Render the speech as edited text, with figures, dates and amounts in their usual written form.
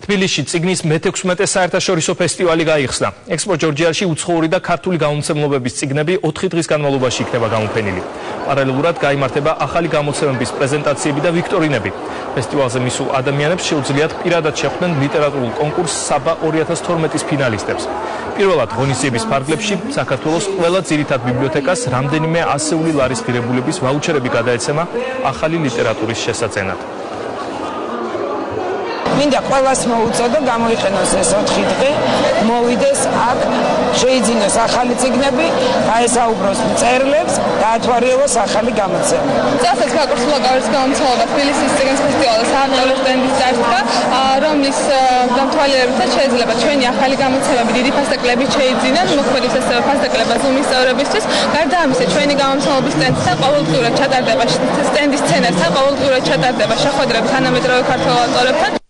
თბილისში წიგნის მე-16 საერთაშორისო ფესტივალი გაიხსნა. ექსპო ჯორჯიაში უცხოური და ქართული გამომცემლობების წიგნები 4 დღის განმავლობაში იქნება გამოფენილი. პარალელურად გაიმართება ახალი გამოცემების პრეზენტაციები და ვიქტორინები. ფესტივალზე მისულ ადამიანებს შეუძლიათ პირადად შეხვდნენ ლიტერატურულ კონკურს საბა 2012-ის ფინალისტებს. პირველად ღონისძიების ფარგლებში საქართველოს ყველა ძირითად ბიბლიოთეკას რამდენიმე ასეული ლარის ღირებულების ვაუჩერები გადაეცემა ახალი ლიტერატურის შესაძენად. მინდა ყველას მოუწოდო გამოიყენოს ეს 4 დღე, მოვიდეს აქ, შეიძინოს ახალი წიგნები, გაესაუბროს მწერლებს, დაათვალიეროს ახალი გამოცემები. წელსაც გაკურსულა კავრის გამომცემლობა თბილისის წიგნის ფესტივალზე საავტორო სტენდის წარსდგა, რომლის დამთვალიერებითაც შეიძლება ჩვენი ახალი გამოცემები დიდი ფასდაკლებით შეიძინონ, მოქმედებს ასევე ფასდაკლება ზუმის წევრებისთვის. გარდა ამისა, ჩვენი გამომცემლობის სტენდთან ყოველდღიურად ჩატარდება სტენდის სცენასთან, ყოველდღიურად ჩატარდება შეხვედრები თანამედროვე ქართველ ავტორებთან.